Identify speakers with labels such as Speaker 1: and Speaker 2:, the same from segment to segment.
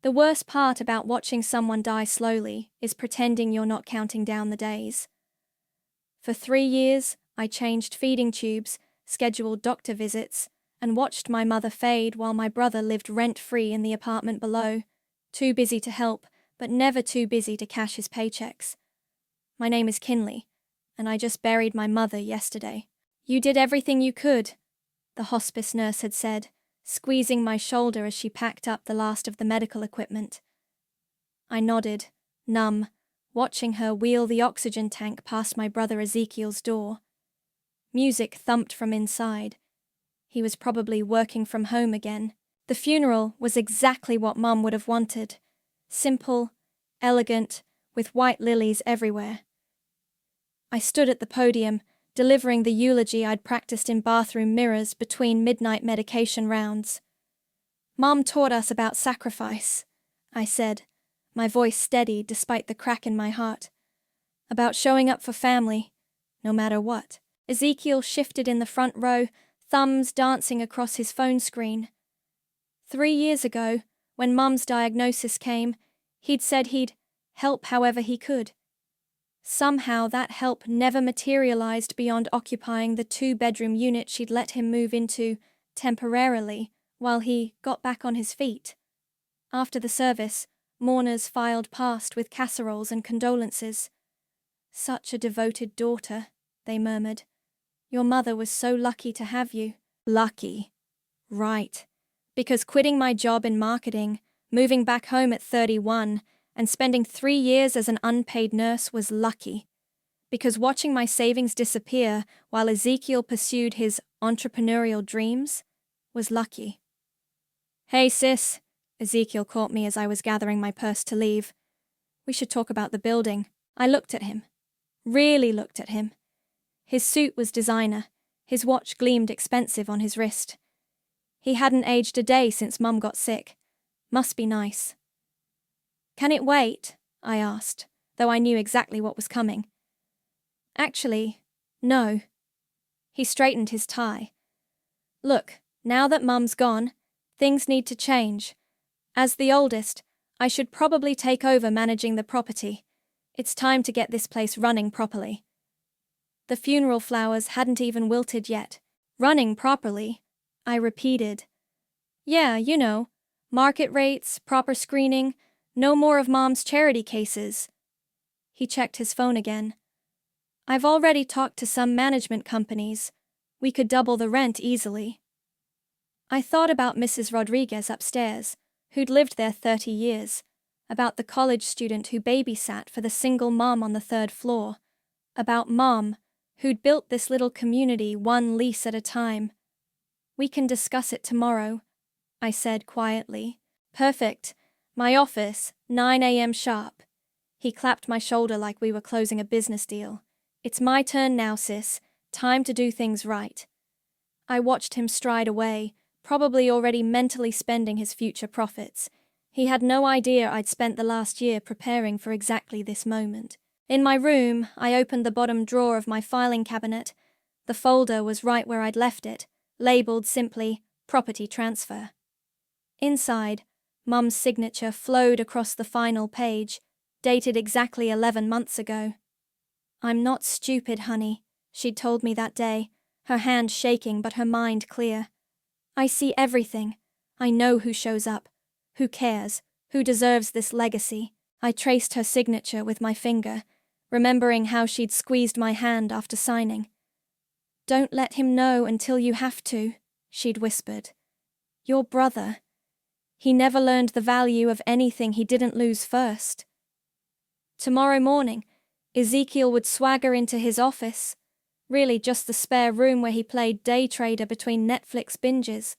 Speaker 1: The worst part about watching someone die slowly is pretending you're not counting down the days. For 3 years, I changed feeding tubes, scheduled doctor visits, and watched my mother fade while my brother lived rent-free in the apartment below, too busy to help, but never too busy to cash his paychecks. My name is Kinley, and I just buried my mother yesterday. You did everything you could, the hospice nurse had said, squeezing my shoulder as she packed up the last of the medical equipment. I nodded, numb, watching her wheel the oxygen tank past my brother Ezekiel's door. Music thumped from inside. He was probably working from home again. The funeral was exactly what Mum would have wanted. Simple, elegant, with white lilies everywhere. I stood at the podium, delivering the eulogy I'd practiced in bathroom mirrors between midnight medication rounds. Mom taught us about sacrifice, I said, my voice steady despite the crack in my heart. About showing up for family, no matter what. Ezekiel shifted in the front row, thumbs dancing across his phone screen. 3 years ago, when Mum's diagnosis came, he'd said he'd help however he could. Somehow that help never materialized beyond occupying the 2-bedroom unit she'd let him move into temporarily while he got back on his feet. After the service, mourners filed past with casseroles and condolences. Such a devoted daughter, they murmured. Your mother was so lucky to have you. Lucky. Right. Because quitting my job in marketing, moving back home at 31, and spending 3 years as an unpaid nurse was lucky. Because watching my savings disappear while Ezekiel pursued his entrepreneurial dreams was lucky. Hey sis, Ezekiel caught me as I was gathering my purse to leave. We should talk about the building. I looked at him. Really looked at him. His suit was designer. His watch gleamed expensive on his wrist. He hadn't aged a day since Mum got sick. Must be nice. Can it wait? I asked, though I knew exactly what was coming. Actually, no. He straightened his tie. Look, now that Mum's gone, things need to change. As the oldest, I should probably take over managing the property. It's time to get this place running properly. The funeral flowers hadn't even wilted yet. Running properly, I repeated. Yeah, you know, market rates, proper screening, no more of Mom's charity cases. He checked his phone again. I've already talked to some management companies. We could double the rent easily. I thought about Mrs. Rodriguez upstairs, who'd lived there 30 years, about the college student who babysat for the single mom on the 3rd floor, about Mom, who'd built this little community one lease at a time. We can discuss it tomorrow, I said quietly. Perfect. My office, 9 a.m. sharp. He clapped my shoulder like we were closing a business deal. It's my turn now, sis. Time to do things right. I watched him stride away, probably already mentally spending his future profits. He had no idea I'd spent the last year preparing for exactly this moment. In my room, I opened the bottom drawer of my filing cabinet. The folder was right where I'd left it, labeled simply, Property Transfer. Inside, Mum's signature flowed across the final page, dated exactly 11 months ago. I'm not stupid, honey, she'd told me that day, her hand shaking but her mind clear. I see everything. I know who shows up, who cares, who deserves this legacy. I traced her signature with my finger, remembering how she'd squeezed my hand after signing. Don't let him know until you have to, she'd whispered. Your brother. He never learned the value of anything he didn't lose first. Tomorrow morning, Ezekiel would swagger into his office, really just the spare room where he played day trader between Netflix binges.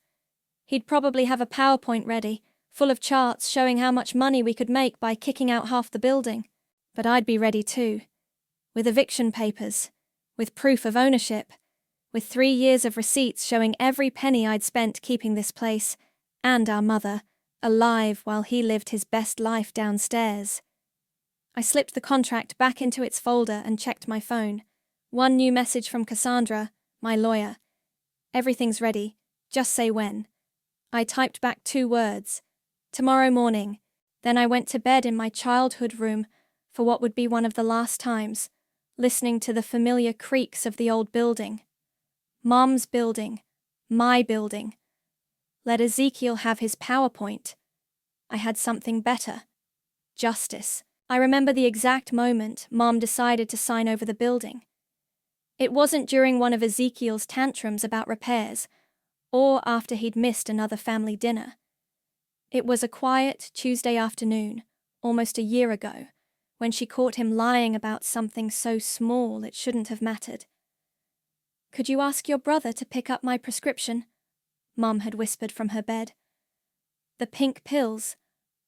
Speaker 1: He'd probably have a PowerPoint ready, full of charts showing how much money we could make by kicking out half the building. But I'd be ready too, with eviction papers, with proof of ownership, with 3 years of receipts showing every penny I'd spent keeping this place, and our mother, alive while he lived his best life downstairs. I slipped the contract back into its folder and checked my phone. One new message from Cassandra, my lawyer. Everything's ready, just say when. I typed back 2 words. Tomorrow morning, Then I went to bed in my childhood room for what would be one of the last times, listening to the familiar creaks of the old building. Mom's building. My building. Let Ezekiel have his PowerPoint. I had something better. Justice. I remember the exact moment Mom decided to sign over the building. It wasn't during one of Ezekiel's tantrums about repairs, or after he'd missed another family dinner. It was a quiet Tuesday afternoon, almost a year ago, when she caught him lying about something so small it shouldn't have mattered. "Could you ask your brother to pick up my prescription?" Mom had whispered from her bed. "The pink pills.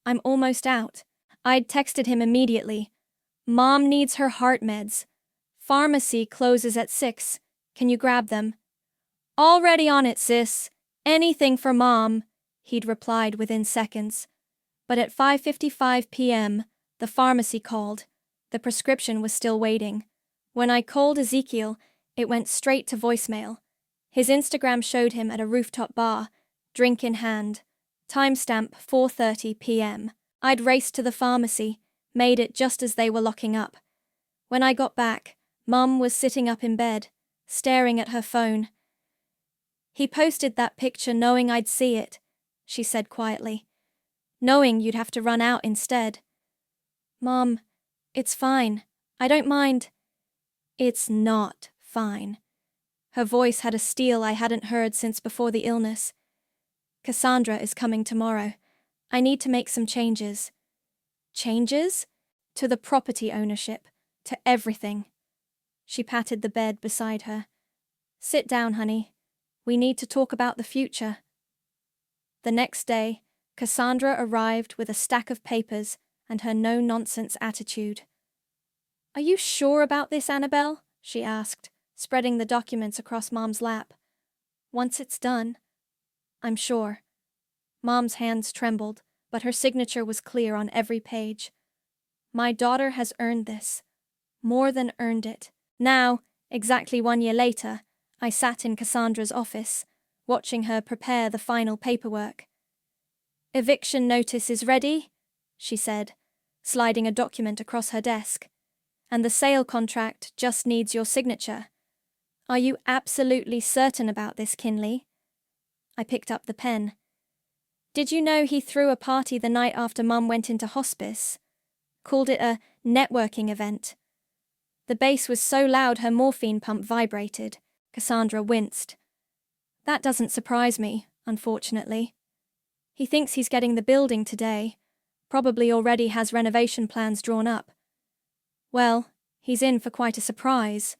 Speaker 1: I'm almost out." I'd texted him immediately. "Mom needs her heart meds. Pharmacy closes at 6. Can you grab them?" "Already on it, sis. Anything for Mom," he'd replied within seconds. But at 5:55 p.m., the pharmacy called. The prescription was still waiting. When I called Ezekiel, it went straight to voicemail. His Instagram showed him at a rooftop bar, drink in hand. Timestamp 4:30 p.m. I'd raced to the pharmacy, made it just as they were locking up. When I got back, Mum was sitting up in bed, staring at her phone. "He posted that picture knowing I'd see it," she said quietly. "Knowing you'd have to run out instead." "Mom, it's fine. I don't mind." "It's not fine." Her voice had a steel I hadn't heard since before the illness. "Cassandra is coming tomorrow. I need to make some changes." "Changes?" "To the property ownership, to everything." She patted the bed beside her. "Sit down, honey. We need to talk about the future." The next day, Cassandra arrived with a stack of papers and her no-nonsense attitude. "Are you sure about this, Annabelle?" she asked, spreading the documents across Mom's lap. "Once it's done." "I'm sure." Mom's hands trembled, but her signature was clear on every page. "My daughter has earned this. More than earned it." Now, exactly 1 year later, I sat in Cassandra's office, watching her prepare the final paperwork. "Eviction notice is ready," she said, sliding a document across her desk. "And the sale contract just needs your signature. Are you absolutely certain about this, Kinley?" I picked up the pen. "Did you know he threw a party the night after Mum went into hospice? Called it a networking event. The bass was so loud her morphine pump vibrated." Cassandra winced. "That doesn't surprise me, unfortunately. He thinks he's getting the building today. Probably already has renovation plans drawn up." "Well, he's in for quite a surprise."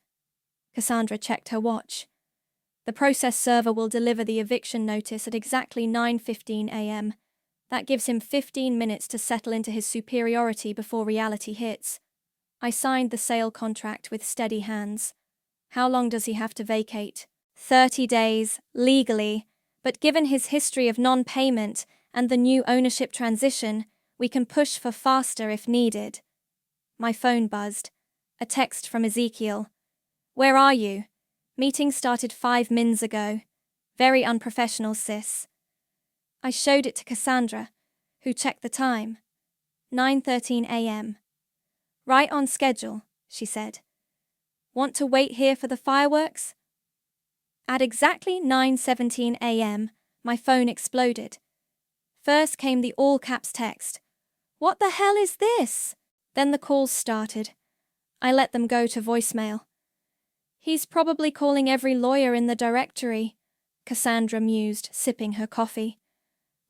Speaker 1: Cassandra checked her watch. "The process server will deliver the eviction notice at exactly 9:15 a.m. That gives him 15 minutes to settle into his superiority before reality hits." I signed the sale contract with steady hands. "How long does he have to vacate?" 30 days, legally, but given his history of non-payment and the new ownership transition, we can push for faster if needed. My phone buzzed. A text from Ezekiel. "Where are you? Meeting started 5 mins ago. Very unprofessional, sis." I showed it to Cassandra, who checked the time. 9:13 a.m. "Right on schedule," she said. "Want to wait here for the fireworks?" At exactly 9:17 a.m., my phone exploded. First came the all-caps text. "What the hell is this?" Then the calls started. I let them go to voicemail. "He's probably calling every lawyer in the directory," Cassandra mused, sipping her coffee.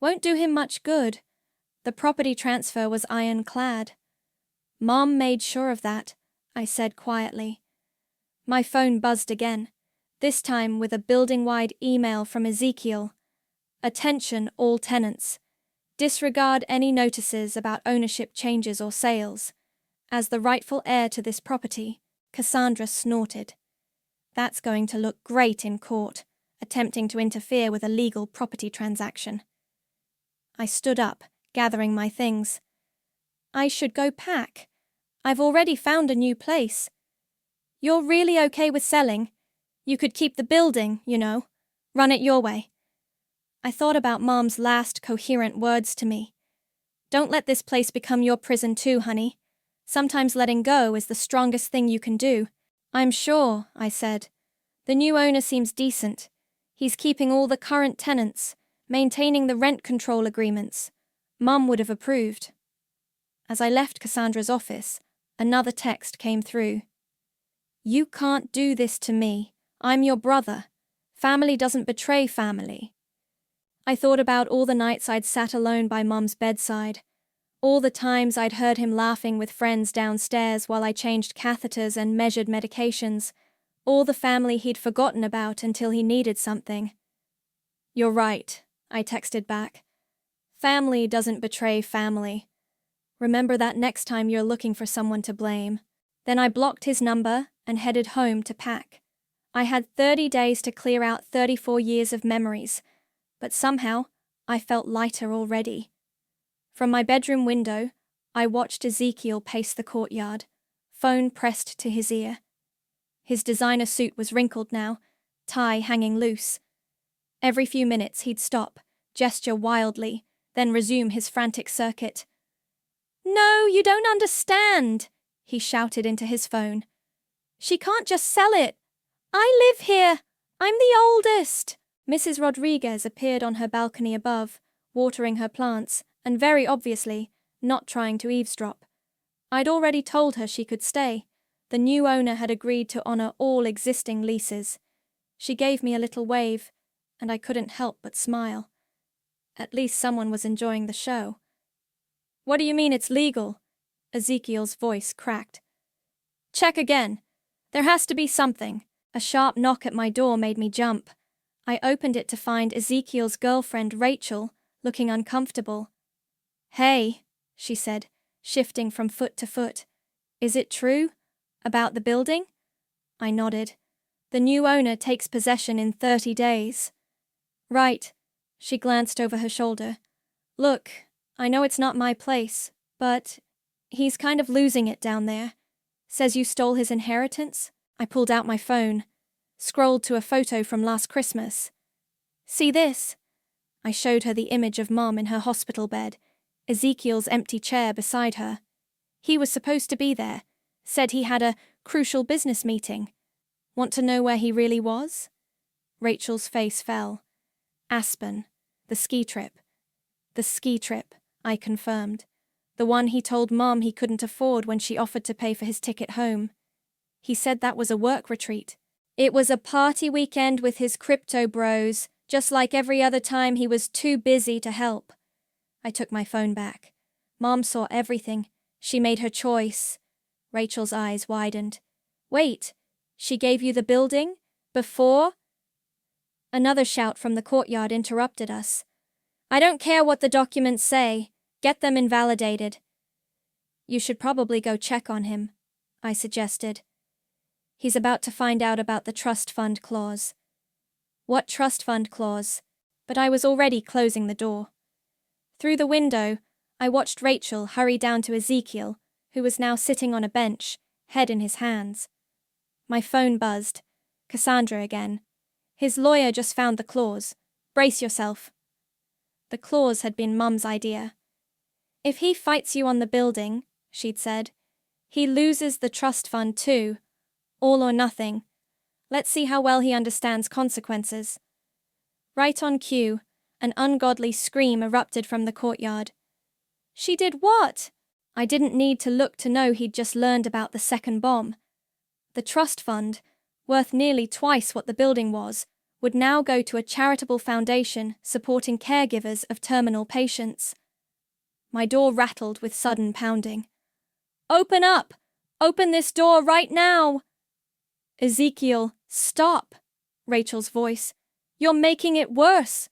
Speaker 1: "Won't do him much good." The property transfer was ironclad. "Mom made sure of that," I said quietly. My phone buzzed again, this time with a building-wide email from Ezekiel. "Attention all tenants. Disregard any notices about ownership changes or sales. As the rightful heir to this property," Cassandra snorted. "That's going to look great in court, attempting to interfere with a legal property transaction." I stood up, gathering my things. "I should go pack. I've already found a new place." "You're really okay with selling? You could keep the building, you know. Run it your way." I thought about Mom's last coherent words to me. Don't let this place become your prison too, honey. Sometimes letting go is the strongest thing you can do. I'm sure, I said. The new owner seems decent. He's keeping all the current tenants, maintaining the rent control agreements. Mum would have approved. As I left Cassandra's office, another text came through. You can't do this to me. I'm your brother. Family doesn't betray family. I thought about all the nights I'd sat alone by Mum's bedside, all the times I'd heard him laughing with friends downstairs while I changed catheters and measured medications, all the family he'd forgotten about until he needed something. You're right, I texted back. Family doesn't betray family. Remember that next time you're looking for someone to blame. Then I blocked his number and headed home to pack. I had 30 days to clear out 34 years of memories, but somehow I felt lighter already. From my bedroom window, I watched Ezekiel pace the courtyard, phone pressed to his ear. His designer suit was wrinkled now, tie hanging loose. Every few minutes he'd stop, gesture wildly, then resume his frantic circuit. No, you don't understand, he shouted into his phone. She can't just sell it. I live here. I'm the oldest. Mrs. Rodriguez appeared on her balcony above, watering her plants, and very obviously not trying to eavesdrop. I'd already told her she could stay. The new owner had agreed to honor all existing leases. She gave me a little wave, and I couldn't help but smile. At least someone was enjoying the show. What do you mean it's legal? Ezekiel's voice cracked. Check again. There has to be something. A sharp knock at my door made me jump. I opened it to find Ezekiel's girlfriend, Rachel, looking uncomfortable. Hey, she said, shifting from foot to foot. Is it true? About the building? I nodded. The new owner takes possession in 30 days. Right. She glanced over her shoulder. Look, I know it's not my place, but he's kind of losing it down there. Says you stole his inheritance? I pulled out my phone, scrolled to a photo from last Christmas. See this? I showed her the image of Mom in her hospital bed, Ezekiel's empty chair beside her. He was supposed to be there, said he had a crucial business meeting. Want to know where he really was? Rachel's face fell. Aspen, the ski trip. The ski trip, I confirmed. The one he told Mom he couldn't afford when she offered to pay for his ticket home. He said that was a work retreat. It was a party weekend with his crypto bros, just like every other time he was too busy to help. I took my phone back. Mom saw everything. She made her choice. Rachel's eyes widened. Wait, she gave you the building? Before? Another shout from the courtyard interrupted us. I don't care what the documents say. Get them invalidated. You should probably go check on him, I suggested. He's about to find out about the trust fund clause. What trust fund clause? But I was already closing the door. Through the window, I watched Rachel hurry down to Ezekiel, who was now sitting on a bench, head in his hands. My phone buzzed. Cassandra again. His lawyer just found the clause. Brace yourself. The clause had been Mum's idea. If he fights you on the building, she'd said, he loses the trust fund too. All or nothing. Let's see how well he understands consequences. Right on cue, an ungodly scream erupted from the courtyard. She did what? I didn't need to look to know he'd just learned about the second bomb. The trust fund, worth nearly twice what the building was, would now go to a charitable foundation supporting caregivers of terminal patients. My door rattled with sudden pounding. Open up! Open this door right now! Ezekiel, stop! Rachel's voice. You're making it worse!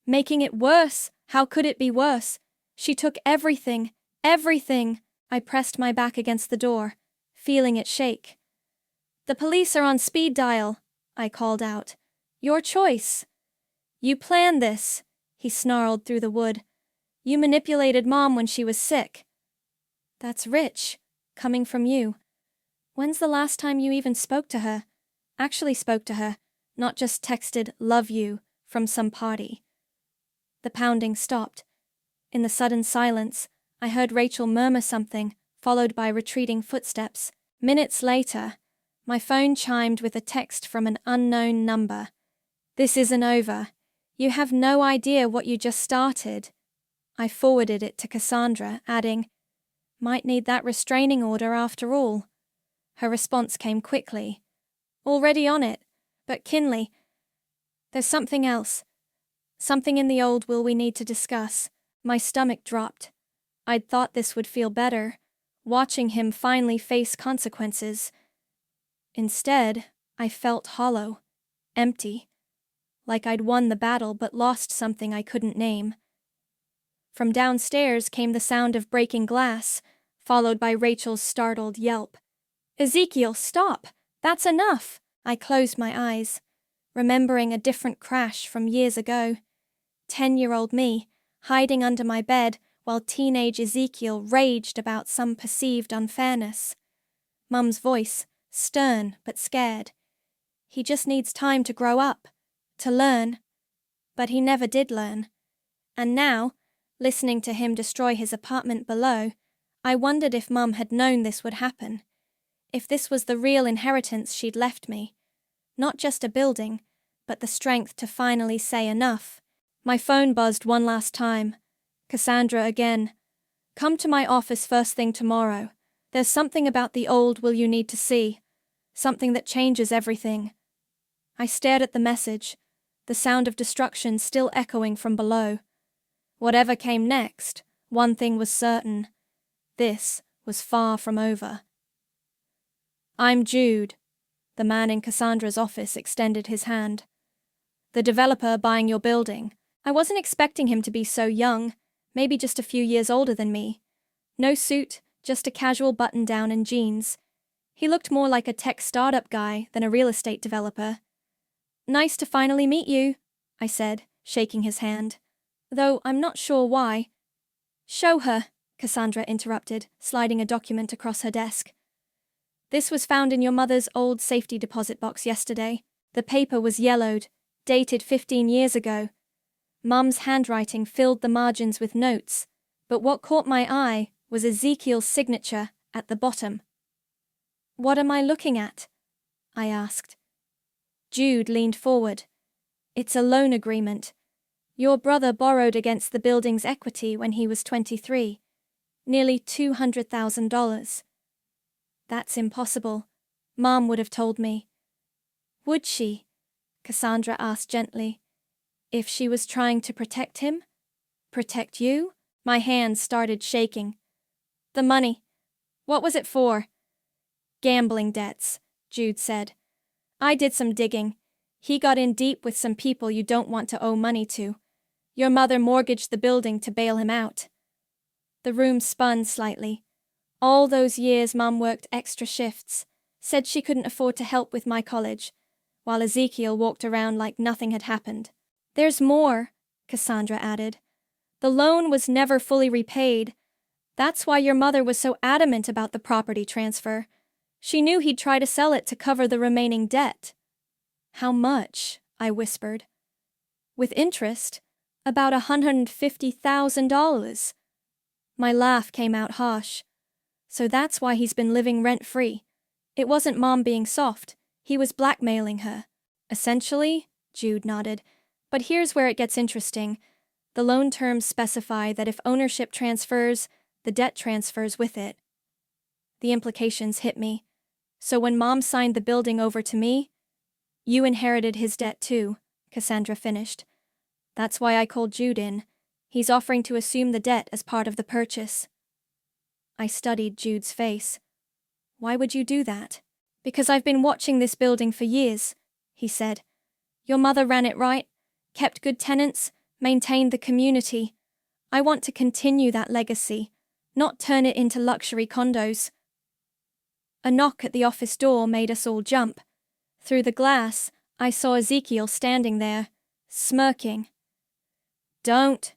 Speaker 1: Making it worse? How could it be worse? She took everything, everything. I pressed my back against the door, feeling it shake. The police are on speed dial, I called out. Your choice. You planned this, he snarled through the wood. You manipulated Mom when she was sick. That's rich, coming from you. When's the last time you even spoke to her? Actually spoke to her, not just texted "love you" from some party. The pounding stopped. In the sudden silence, I heard Rachel murmur something, followed by retreating footsteps. Minutes later, my phone chimed with a text from an unknown number. "This isn't over. You have no idea what you just started." I forwarded it to Cassandra, adding, "Might need that restraining order after all." Her response came quickly. "Already on it. But Kinley, there's something else. Something in the old will we need to discuss." My stomach dropped. I'd thought this would feel better, watching him finally face consequences. Instead, I felt hollow, empty, like I'd won the battle but lost something I couldn't name. From downstairs came the sound of breaking glass, followed by Rachel's startled yelp. "Ezekiel, stop! That's enough!" I closed my eyes, remembering a different crash from years ago. 10-year-old me, hiding under my bed while teenage Ezekiel raged about some perceived unfairness. Mum's voice, stern but scared. "He just needs time to grow up, to learn." But he never did learn. And now, listening to him destroy his apartment below, I wondered if Mum had known this would happen. If this was the real inheritance she'd left me. Not just a building, but the strength to finally say enough. My phone buzzed one last time. Cassandra again. "Come to my office first thing tomorrow. There's something about the old will you need to see. Something that changes everything." I stared at the message, the sound of destruction still echoing from below. Whatever came next, one thing was certain. This was far from over. "I'm Jude." The man in Cassandra's office extended his hand. "The developer buying your building." I wasn't expecting him to be so young, maybe just a few years older than me. No suit, just a casual button-down and jeans. He looked more like a tech startup guy than a real estate developer. "Nice to finally meet you," I said, shaking his hand. Though I'm not sure why. "Show her," Cassandra interrupted, sliding a document across her desk. "This was found in your mother's old safety deposit box yesterday. The paper was yellowed, dated 15 years ago. Mum's handwriting filled the margins with notes, but what caught my eye was Ezekiel's signature at the bottom." "What am I looking at?" I asked. Jude leaned forward. "It's a loan agreement. Your brother borrowed against the building's equity when he was 23. Nearly $200,000. That's impossible. Mom would have told me." "Would she?" Cassandra asked gently. "If she was trying to protect him? Protect you?" My hands started shaking. "The money. What was it for?" "Gambling debts," Jude said. "I did some digging. He got in deep with some people you don't want to owe money to. Your mother mortgaged the building to bail him out." The room spun slightly. All those years Mum worked extra shifts, said she couldn't afford to help with my college, while Ezekiel walked around like nothing had happened. "There's more," Cassandra added. "The loan was never fully repaid. That's why your mother was so adamant about the property transfer. She knew he'd try to sell it to cover the remaining debt." "How much?" I whispered. "With interest, about $150,000. My laugh came out harsh. "So that's why he's been living rent-free. It wasn't Mom being soft. He was blackmailing her." "Essentially," Jude nodded. "But here's where it gets interesting. The loan terms specify that if ownership transfers, the debt transfers with it." The implications hit me. So when Mom signed the building over to me, "You inherited his debt too," Cassandra finished. "That's why I called Jude in. He's offering to assume the debt as part of the purchase." I studied Jude's face. "Why would you do that?" "Because I've been watching this building for years," he said. "Your mother ran it right, kept good tenants, maintained the community. I want to continue that legacy, not turn it into luxury condos." A knock at the office door made us all jump. Through the glass, I saw Ezekiel standing there, smirking. "Don't,"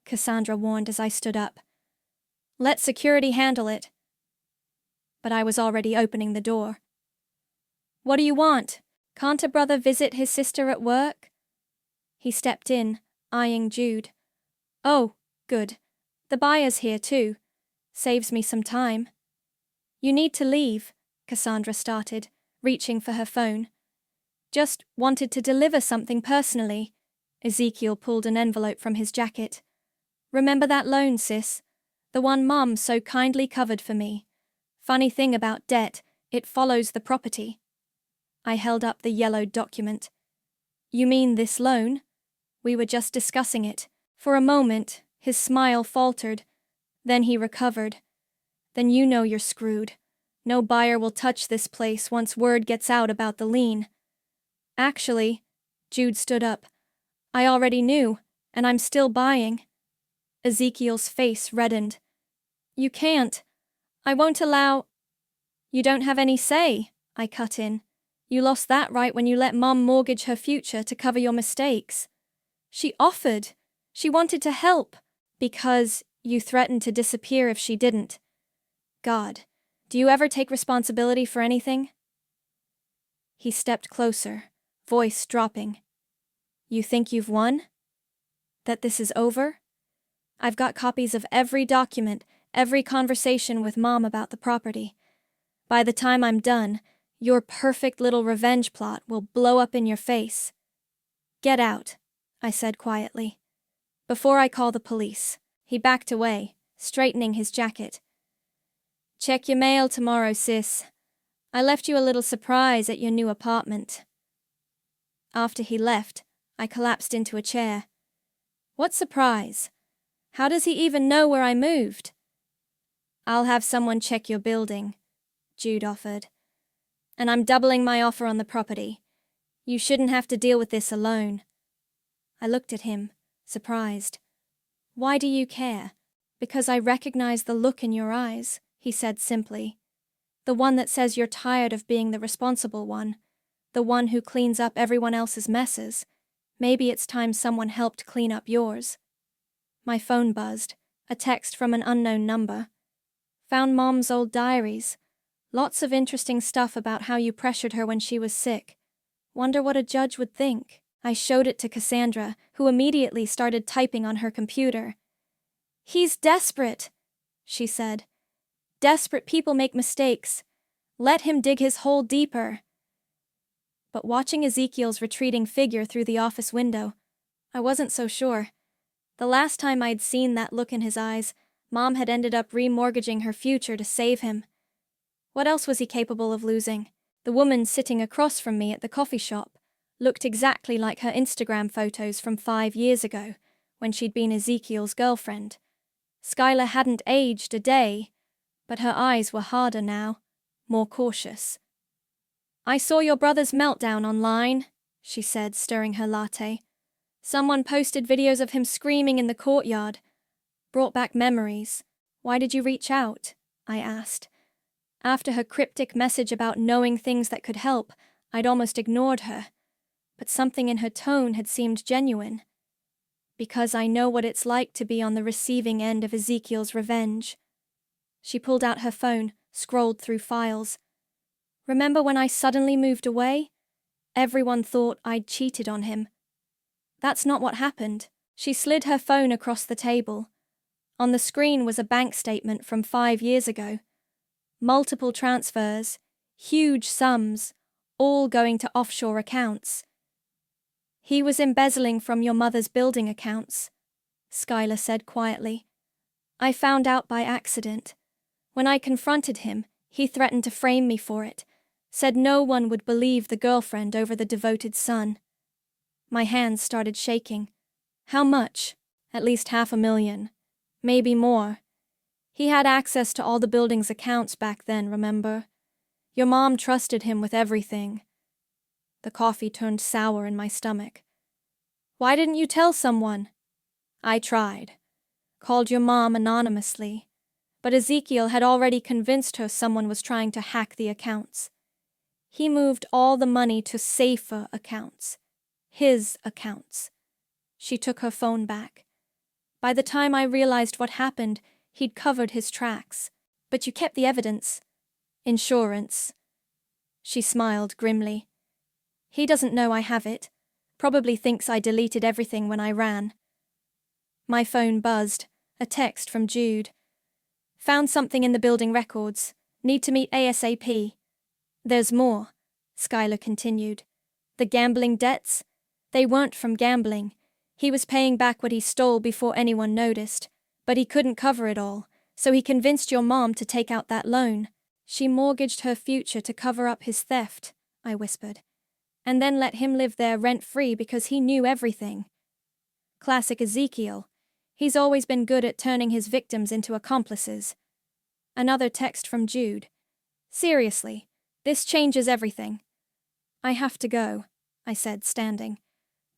Speaker 1: Cassandra warned as I stood up. "Let security handle it." But I was already opening the door. "What do you want? Can't a brother visit his sister at work?" He stepped in, eyeing Jude. "Oh, good. The buyer's here too. Saves me some time. You need to leave, Cassandra started, reaching for her phone. Just wanted to deliver something personally. Ezekiel pulled an envelope from his jacket. Remember that loan, sis? The one Mum so kindly covered for me. Funny thing about debt, it follows the property. I held up the yellowed document. You mean this loan? We were just discussing it. For a moment, his smile faltered. Then he recovered. Then you know you're screwed. No buyer will touch this place once word gets out about the lien. Actually, Jude stood up. I already knew, and I'm still buying. Ezekiel's face reddened. You can't. I won't allow. You don't have any say, I cut in. You lost that right when you let Mum mortgage her future to cover your mistakes. She offered. She wanted to help. Because you threatened to disappear if she didn't. God, do you ever take responsibility for anything? He stepped closer, voice dropping. You think you've won? That this is over? I've got copies of every document, every conversation with Mom about the property. By the time I'm done, your perfect little revenge plot will blow up in your face. Get out, I said quietly. Before I call the police. He backed away, straightening his jacket. Check your mail tomorrow, sis. I left you a little surprise at your new apartment. After he left, I collapsed into a chair. What surprise? How does he even know where I moved? I'll have someone check your building, Jude offered. And I'm doubling my offer on the property. You shouldn't have to deal with this alone. I looked at him, surprised. Why do you care? Because I recognize the look in your eyes, he said simply. The one that says you're tired of being the responsible one. The one who cleans up everyone else's messes. Maybe it's time someone helped clean up yours. My phone buzzed, a text from an unknown number. Found Mom's old diaries. Lots of interesting stuff about how you pressured her when she was sick. Wonder what a judge would think. I showed it to Cassandra, who immediately started typing on her computer. He's desperate, she said. Desperate people make mistakes. Let him dig his hole deeper. But watching Ezekiel's retreating figure through the office window, I wasn't so sure. The last time I'd seen that look in his eyes, Mom had ended up remortgaging her future to save him. What else was he capable of losing? The woman sitting across from me at the coffee shop looked exactly like her Instagram photos from 5 years ago, when she'd been Ezekiel's girlfriend. Skylar hadn't aged a day, but her eyes were harder now, more cautious. I saw your brother's meltdown online, she said, stirring her latte. Someone posted videos of him screaming in the courtyard. Brought back memories. Why did you reach out? I asked. After her cryptic message about knowing things that could help, I'd almost ignored her. But something in her tone had seemed genuine. Because I know what it's like to be on the receiving end of Ezekiel's revenge. She pulled out her phone, scrolled through files. Remember when I suddenly moved away? Everyone thought I'd cheated on him. That's not what happened. She slid her phone across the table. On the screen was a bank statement from 5 years ago. Multiple transfers, huge sums, all going to offshore accounts. He was embezzling from your mother's building accounts, Skylar said quietly. I found out by accident. When I confronted him, he threatened to frame me for it, said no one would believe the girlfriend over the devoted son. My hands started shaking. How much? At least $500,000. Maybe more. He had access to all the building's accounts back then, remember? Your mom trusted him with everything. The coffee turned sour in my stomach. Why didn't you tell someone? I tried. Called your mom anonymously. But Ezekiel had already convinced her someone was trying to hack the accounts. He moved all the money to safer accounts. His accounts. She took her phone back. By the time I realized what happened, he'd covered his tracks. But you kept the evidence. Insurance. She smiled grimly. He doesn't know I have it. Probably thinks I deleted everything when I ran. My phone buzzed, A text from Jude. Found something in the building records. Need to meet ASAP. There's more, Skylar continued. The gambling debts? They weren't from gambling. He was paying back what he stole before anyone noticed, but he couldn't cover it all, so he convinced your mom to take out that loan. She mortgaged her future to cover up his theft, I whispered, and then let him live there rent-free because he knew everything. Classic Ezekiel. He's always been good at turning his victims into accomplices. Another text from Jude. Seriously, this changes everything. I have to go, I said, standing.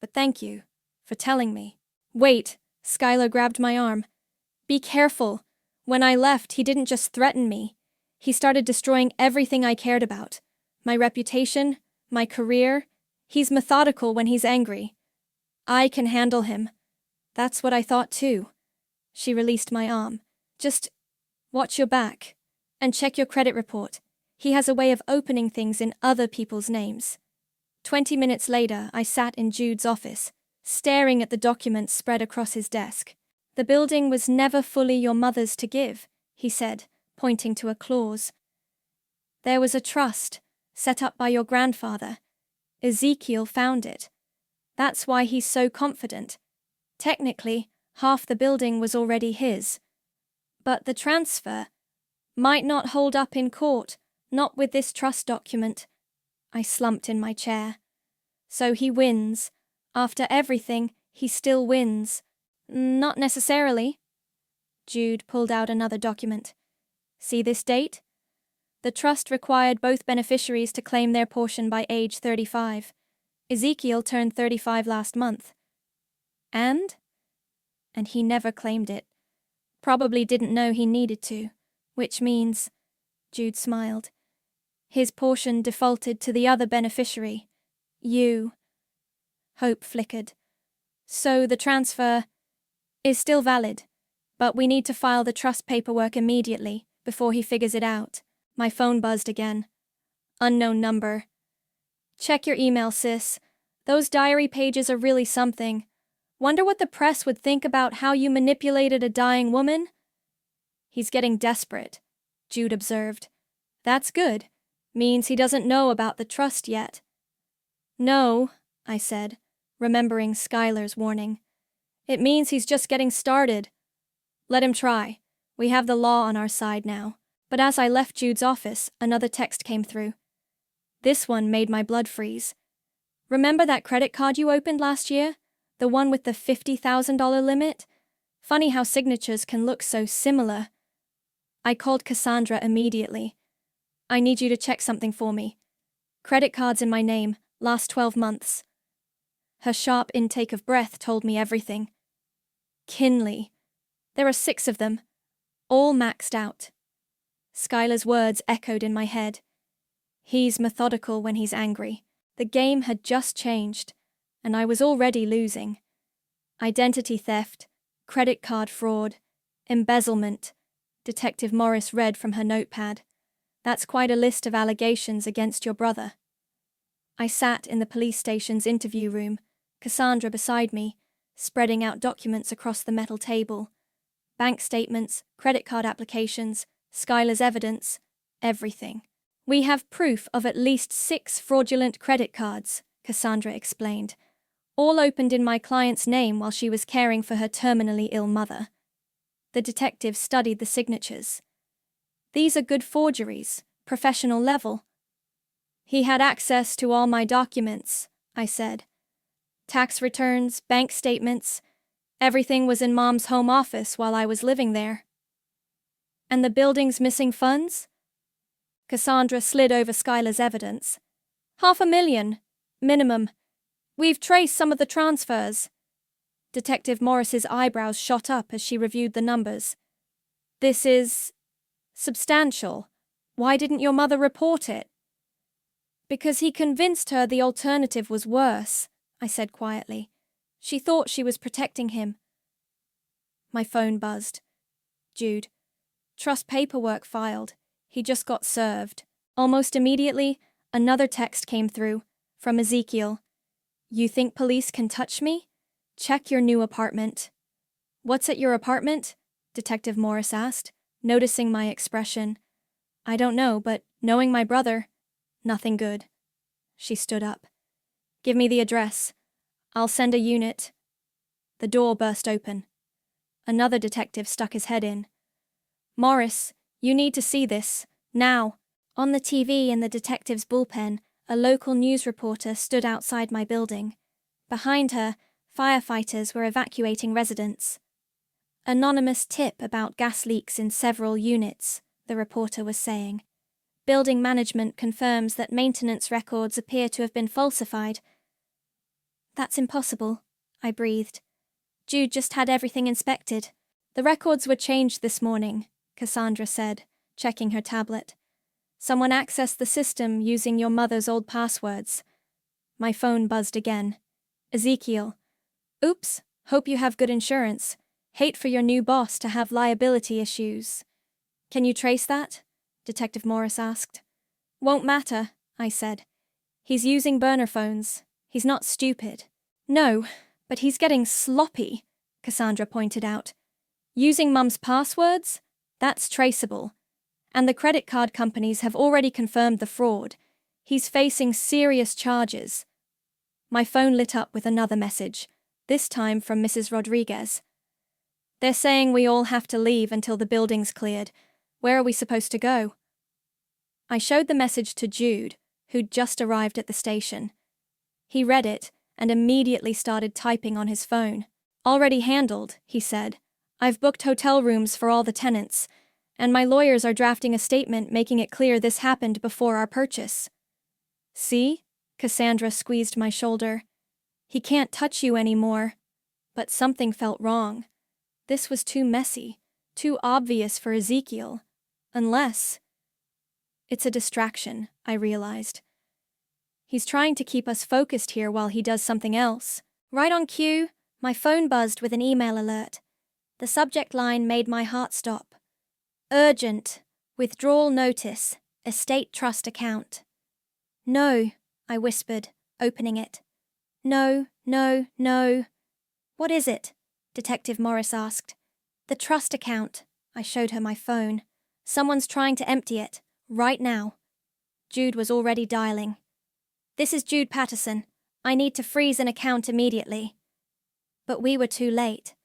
Speaker 1: But thank you for telling me. Wait, Skylar grabbed my arm. Be careful. When I left, he didn't just threaten me. He started destroying everything I cared about. My reputation, my career. He's methodical when he's angry. I can handle him. That's what I thought too. She released my arm. Just watch your back and check your credit report. He has a way of opening things in other people's names. 20 minutes later, I sat in Jude's office, staring at the documents spread across his desk. The building was never fully your mother's to give, he said, pointing to a clause. There was a trust set up by your grandfather. Ezekiel found it. That's why he's so confident. Technically, half the building was already his. But the transfer might not hold up in court, not with this trust document. I slumped in my chair. So he wins. After everything, he still wins. Not necessarily. Jude pulled out another document. See this date? The trust required both beneficiaries to claim their portion by age 35. Ezekiel turned 35 last month. And he never claimed it. Probably didn't know he needed to, which means, Jude smiled, his portion defaulted to the other beneficiary, you. Hope flickered. So the transfer is still valid, but we need to file the trust paperwork immediately before he figures it out. My phone buzzed again. Unknown number. Check your email, sis. Those diary pages are really something. Wonder what the press would think about how you manipulated a dying woman? He's getting desperate, Jude observed. That's good. Means he doesn't know about the trust yet. No, I said, remembering Skylar's warning. It means he's just getting started. Let him try. We have the law on our side now. But as I left Jude's office, another text came through. This one made my blood freeze. Remember that credit card you opened last year? The one with the $50,000 limit? Funny how signatures can look so similar. I called Cassandra immediately. I need you to check something for me. Credit cards in my name, last 12 months. Her sharp intake of breath told me everything. Kinley. There are 6 of them, all maxed out. Skylar's words echoed in my head. He's methodical when he's angry. The game had just changed, and I was already losing. Identity theft, credit card fraud, embezzlement. Detective Morris read from her notepad. That's quite a list of allegations against your brother. I sat in the police station's interview room, Cassandra beside me, spreading out documents across the metal table. Bank statements, credit card applications, Skylar's evidence, everything. We have proof of at least 6 fraudulent credit cards, Cassandra explained, all opened in my client's name while she was caring for her terminally ill mother. The detective studied the signatures. These are good forgeries, professional level. He had access to all my documents, I said. Tax returns, bank statements, everything was in Mom's home office while I was living there. And the building's missing funds? Cassandra slid over Skylar's evidence. $500,000, minimum. We've traced some of the transfers. Detective Morris's eyebrows shot up as she reviewed the numbers. This is substantial. Why didn't your mother report it? Because he convinced her the alternative was worse, I said quietly. She thought she was protecting him. My phone buzzed. Jude. Trust paperwork filed. He just got served. Almost immediately, another text came through, from Ezekiel. You think police can touch me? Check your new apartment. What's at your apartment? Detective Morris asked, noticing my expression. I don't know, but knowing my brother, nothing good. She stood up. Give me the address. I'll send a unit. The door burst open. Another detective stuck his head in. Morris, you need to see this, now. On the TV in the detective's bullpen, a local news reporter stood outside my building. Behind her, firefighters were evacuating residents. Anonymous tip about gas leaks in several units, the reporter was saying. Building management confirms that maintenance records appear to have been falsified. That's impossible, I breathed. Jude just had everything inspected. The records were changed this morning, Cassandra said, checking her tablet. Someone accessed the system using your mother's old passwords. My phone buzzed again. Ezekiel. Oops, hope you have good insurance. Hate for your new boss to have liability issues. Can you trace that? Detective Morris asked. Won't matter, I said. He's using burner phones. He's not stupid. No, but he's getting sloppy, Cassandra pointed out. Using Mum's passwords? That's traceable. And the credit card companies have already confirmed the fraud. He's facing serious charges. My phone lit up with another message, this time from Mrs. Rodriguez. They're saying we all have to leave until the building's cleared. Where are we supposed to go? I showed the message to Jude, who'd just arrived at the station. He read it and immediately started typing on his phone. Already handled, he said. I've booked hotel rooms for all the tenants, and my lawyers are drafting a statement making it clear this happened before our purchase. See? Cassandra squeezed my shoulder. He can't touch you anymore. But something felt wrong. This was too messy, too obvious for Ezekiel. Unless... It's a distraction, I realized. He's trying to keep us focused here while he does something else. Right on cue, my phone buzzed with an email alert. The subject line made my heart stop. Urgent. Withdrawal notice. Estate trust account. No, I whispered, opening it. No, no, no. What is it? Detective Morris asked. The trust account. I showed her my phone. Someone's trying to empty it, right now. Jude was already dialing. This is Jude Patterson. I need to freeze an account immediately. But we were too late.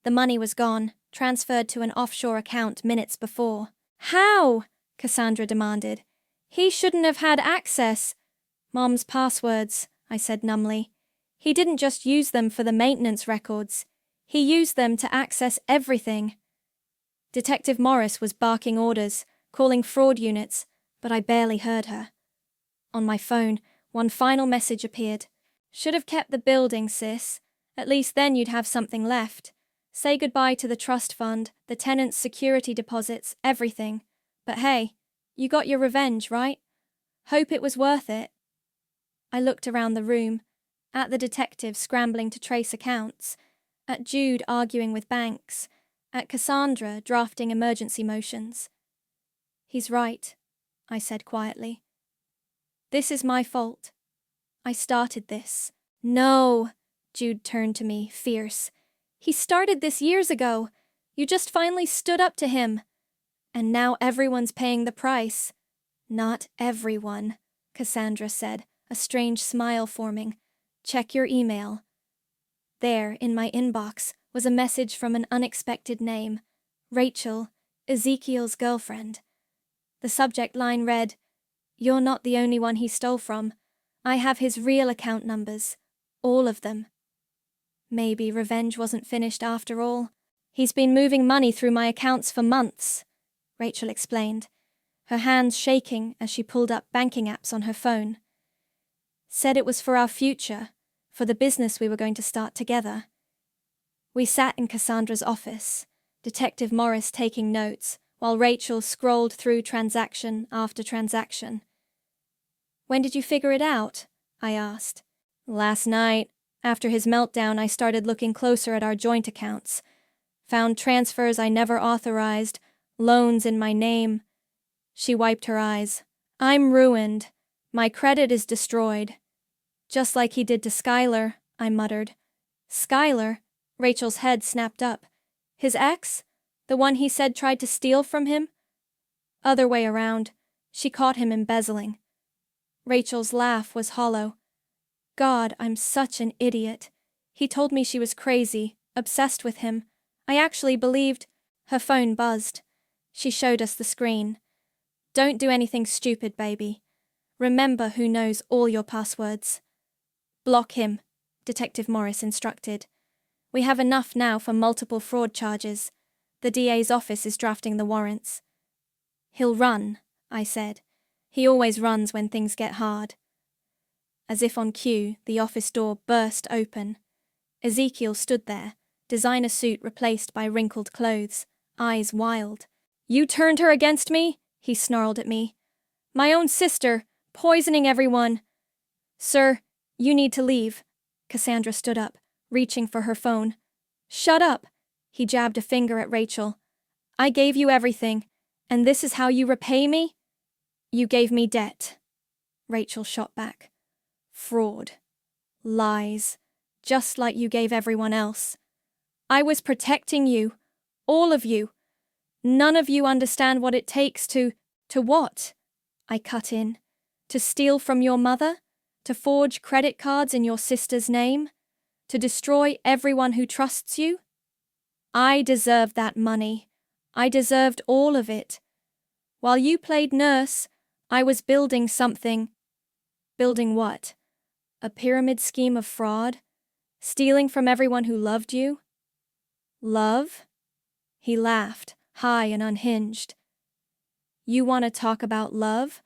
Speaker 1: The money was gone, transferred to an offshore account minutes before. How? Cassandra demanded. He shouldn't have had access. Mom's passwords, I said numbly. He didn't just use them for the maintenance records. He used them to access everything. Detective Morris was barking orders, calling fraud units, but I barely heard her. On my phone, one final message appeared. Should have kept the building, sis. At least then you'd have something left. Say goodbye to the trust fund, the tenants' security deposits, everything. But hey, you got your revenge, right? Hope it was worth it. I looked around the room, at the detective scrambling to trace accounts, at Jude arguing with banks, at Cassandra drafting emergency motions. He's right, I said quietly. This is my fault. I started this. No, Jude turned to me, fierce. He started this years ago. You just finally stood up to him. And now everyone's paying the price. Not everyone, Cassandra said, a strange smile forming. Check your email. There, in my inbox, was a message from an unexpected name. Rachel, Ezekiel's girlfriend. The subject line read, You're not the only one he stole from. I have his real account numbers. All of them. Maybe revenge wasn't finished after all. He's been moving money through my accounts for months, Rachel explained, her hands shaking as she pulled up banking apps on her phone. Said it was for our future, for the business we were going to start together. We sat in Cassandra's office, Detective Morris taking notes, while Rachel scrolled through transaction after transaction. When did you figure it out? I asked. Last night. After his meltdown, I started looking closer at our joint accounts. Found transfers I never authorized, loans in my name. She wiped her eyes. I'm ruined. My credit is destroyed. Just like he did to Skylar, I muttered. Skylar? Rachel's head snapped up. His ex? The one he said tried to steal from him? Other way around. She caught him embezzling. Rachel's laugh was hollow. God, I'm such an idiot. He told me she was crazy, obsessed with him. I actually believed. Her phone buzzed. She showed us the screen. Don't do anything stupid, baby. Remember who knows all your passwords. Block him, Detective Morris instructed. We have enough now for multiple fraud charges. The DA's office is drafting the warrants. He'll run, I said. He always runs when things get hard. As if on cue, the office door burst open. Ezekiel stood there, designer suit replaced by wrinkled clothes, eyes wild. You turned her against me? He snarled at me. My own sister, poisoning everyone. Sir, you need to leave. Cassandra stood up, reaching for her phone. Shut up. He jabbed a finger at Rachel. I gave you everything, and this is how you repay me? You gave me debt. Rachel shot back. Fraud. Lies. Just like you gave everyone else. I was protecting you. All of you. None of you understand what it takes to what? I cut in. To steal from your mother? To forge credit cards in your sister's name? To destroy everyone who trusts you? I deserved that money. I deserved all of it. While you played nurse, I was building something. Building what? A pyramid scheme of fraud? Stealing from everyone who loved you? Love? He laughed, high and unhinged. You want to talk about love?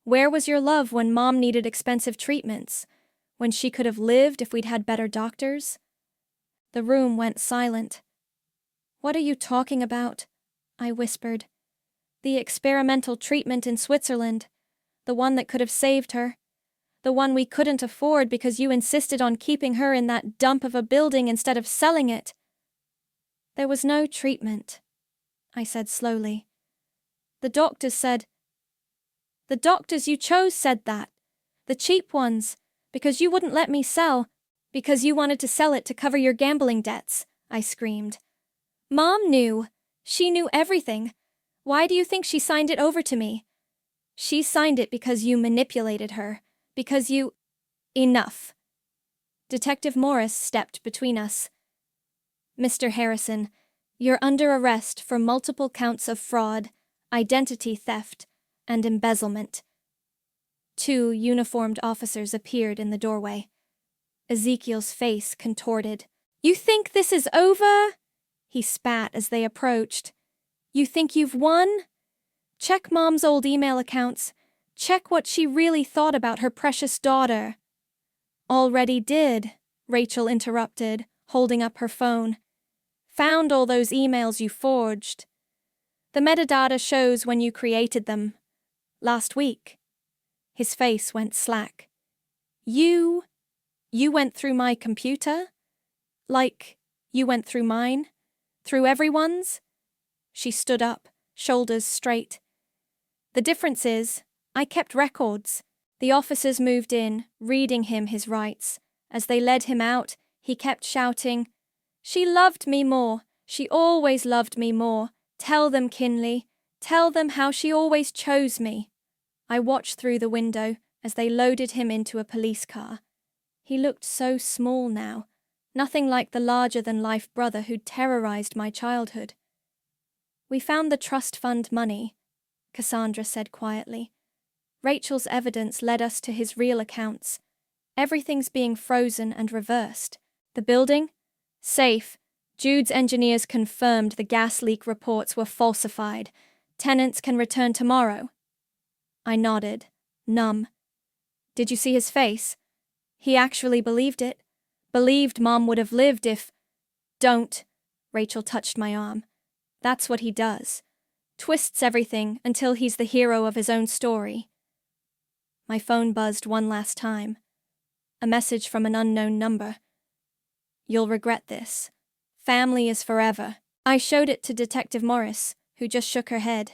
Speaker 1: Where was your love when Mom needed expensive treatments? When she could have lived if we'd had better doctors? The room went silent. What are you talking about? I whispered. The experimental treatment in Switzerland. The one that could have saved her. The one we couldn't afford because you insisted on keeping her in that dump of a building instead of selling it. There was no treatment, I said slowly. The doctors said. The doctors you chose said that. The cheap ones. Because you wouldn't let me sell. Because you wanted to sell it to cover your gambling debts, I screamed. Mom knew. She knew everything. Why do you think she signed it over to me? She signed it because you manipulated her. Because you... Enough. Detective Morris stepped between us. Mr. Harrison, you're under arrest for multiple counts of fraud, identity theft, and embezzlement. 2 uniformed officers appeared in the doorway. Ezekiel's face contorted. You think this is over? He spat as they approached. You think you've won? Check Mom's old email accounts. Check what she really thought about her precious daughter. Already did, Rachel interrupted, holding up her phone. Found all those emails you forged. The metadata shows when you created them. Last week. His face went slack. You went through my computer? Like, you went through mine? Through everyone's? She stood up, shoulders straight. The difference is, I kept records. The officers moved in, reading him his rights. As they led him out, he kept shouting, She loved me more. She always loved me more. Tell them, Kinley. Tell them how she always chose me. I watched through the window as they loaded him into a police car. He looked so small now, nothing like the larger-than-life brother who'd terrorized my childhood. We found the trust fund money, Cassandra said quietly. Rachel's evidence led us to his real accounts. Everything's being frozen and reversed. The building? Safe. Jude's engineers confirmed the gas leak reports were falsified. Tenants can return tomorrow. I nodded, numb. Did you see his face? He actually believed it. Believed Mom would have lived if... Don't. Rachel touched my arm. That's what he does. Twists everything until he's the hero of his own story. My phone buzzed one last time. A message from an unknown number. You'll regret this. Family is forever. I showed it to Detective Morris, who just shook her head.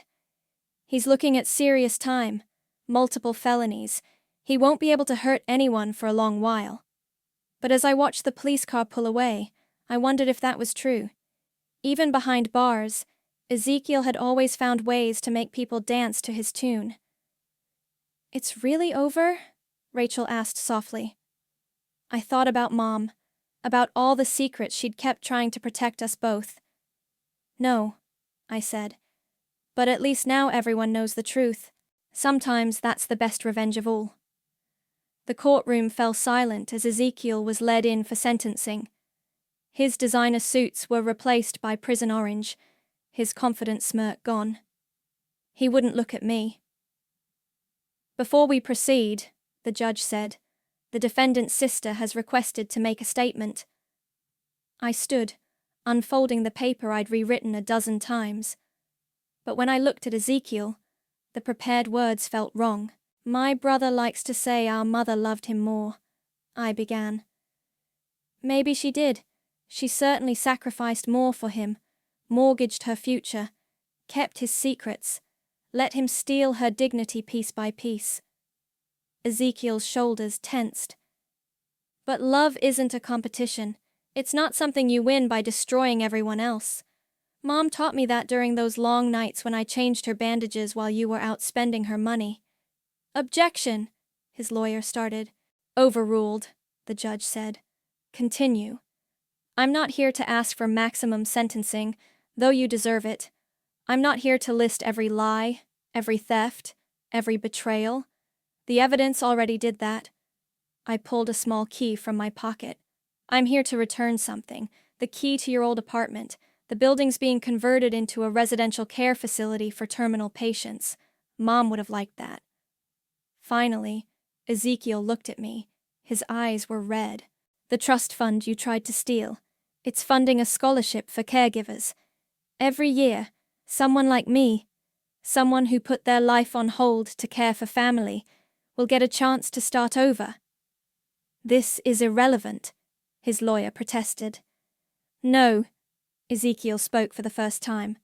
Speaker 1: He's looking at serious time. Multiple felonies. He won't be able to hurt anyone for a long while. But as I watched the police car pull away, I wondered if that was true. Even behind bars, Ezekiel had always found ways to make people dance to his tune. "It's really over?" Rachel asked softly. I thought about Mom, about all the secrets she'd kept trying to protect us both. "No," I said. "But at least now everyone knows the truth. Sometimes that's the best revenge of all." The courtroom fell silent as Ezekiel was led in for sentencing. His designer suits were replaced by prison orange, his confident smirk gone. He wouldn't look at me. "Before we proceed," the judge said, "the defendant's sister has requested to make a statement." I stood, unfolding the paper I'd rewritten a dozen times. But when I looked at Ezekiel, the prepared words felt wrong. "My brother likes to say our mother loved him more," I began. "Maybe she did. She certainly sacrificed more for him, mortgaged her future, kept his secrets, let him steal her dignity piece by piece." Ezekiel's shoulders tensed. "But love isn't a competition. It's not something you win by destroying everyone else. Mom taught me that during those long nights when I changed her bandages while you were out spending her money." "Objection," his lawyer started. "Overruled," the judge said. "Continue. I'm not here to ask for maximum sentencing, though you deserve it. I'm not here to list every lie, every theft, every betrayal. The evidence already did that." I pulled a small key from my pocket. "I'm here to return something, the key to your old apartment. The building's being converted into a residential care facility for terminal patients. Mom would have liked that." Finally, Ezekiel looked at me. His eyes were red. "The trust fund you tried to steal. It's funding a scholarship for caregivers. Every year, someone like me, someone who put their life on hold to care for family, will get a chance to start over." "This is irrelevant," his lawyer protested. "No," Ezekiel spoke for the first time.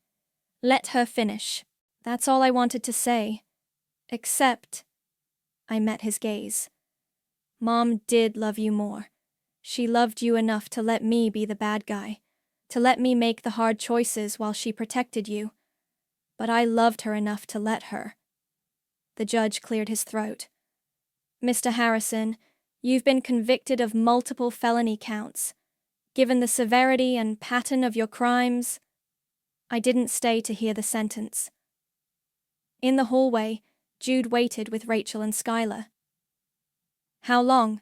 Speaker 1: "Let her finish. That's all I wanted to say. Except—" I met his gaze. "Mom did love you more. She loved you enough to let me be the bad guy, to let me make the hard choices while she protected you. But I loved her enough to let her." The judge cleared his throat. "Mr. Harrison, you've been convicted of multiple felony counts. Given the severity and pattern of your crimes—" I didn't stay to hear the sentence. In the hallway, Jude waited with Rachel and Skylar. "How long?"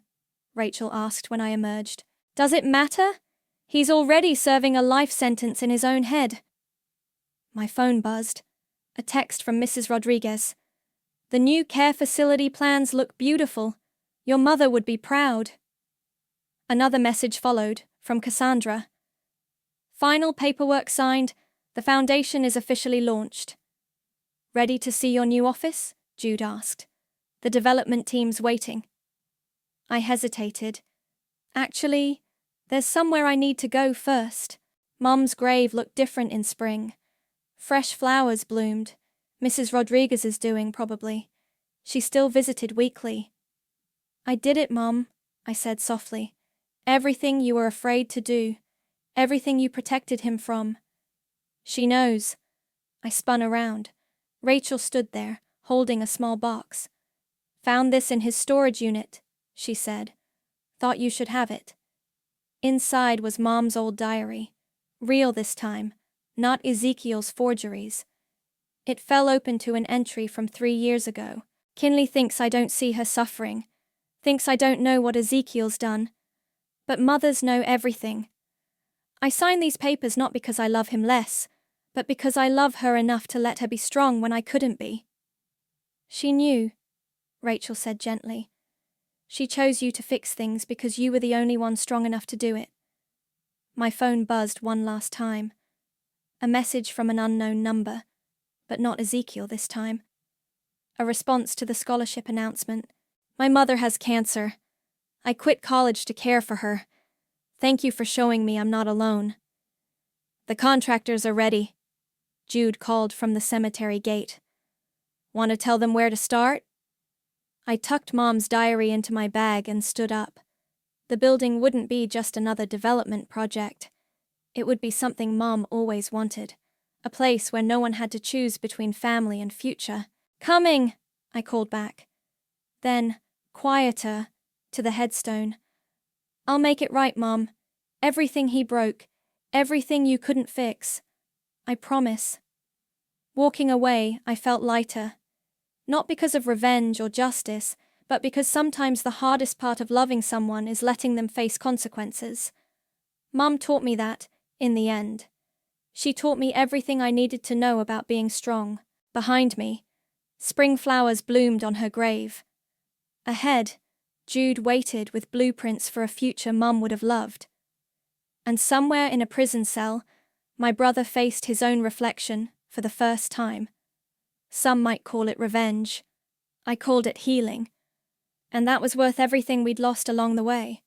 Speaker 1: Rachel asked when I emerged. "Does it matter? He's already serving a life sentence in his own head." My phone buzzed. A text from Mrs. Rodriguez. "The new care facility plans look beautiful. Your mother would be proud." Another message followed, from Cassandra. "Final paperwork signed. The foundation is officially launched." "Ready to see your new office?" Jude asked. "The development team's waiting." I hesitated. "Actually, there's somewhere I need to go first." Mom's grave looked different in spring. Fresh flowers bloomed. Mrs. Rodriguez is doing, probably. She still visited weekly. "I did it, Mom," I said softly. "Everything you were afraid to do. Everything you protected him from." "She knows." I spun around. Rachel stood there, holding a small box. "Found this in his storage unit," she said. "Thought you should have it." Inside was Mom's old diary. Real this time, not Ezekiel's forgeries. It fell open to an entry from 3 years ago. "Kinley thinks I don't see her suffering. Thinks I don't know what Ezekiel's done. But mothers know everything. I signed these papers not because I love him less, but because I love her enough to let her be strong when I couldn't be." "She knew," Rachel said gently. "She chose you to fix things because you were the only one strong enough to do it." My phone buzzed one last time. A message from an unknown number, but not Ezekiel this time. A response to the scholarship announcement. "My mother has cancer. I quit college to care for her. Thank you for showing me I'm not alone." "The contractors are ready," Jude called from the cemetery gate. "Want to tell them where to start?" I tucked Mom's diary into my bag and stood up. The building wouldn't be just another development project. It would be something Mom always wanted. a place where no one had to choose between family and future. "Coming," I called back. Then, quieter, to the headstone. "I'll make it right, Mom. Everything he broke, everything you couldn't fix. I promise." Walking away, I felt lighter. Not because of revenge or justice, but because sometimes the hardest part of loving someone is letting them face consequences. Mum taught me that, in the end. She taught me everything I needed to know about being strong. Behind me, spring flowers bloomed on her grave. Ahead, Jude waited with blueprints for a future Mum would have loved. And somewhere in a prison cell, my brother faced his own reflection for the first time. Some might call it revenge. I called it healing. And that was worth everything we'd lost along the way.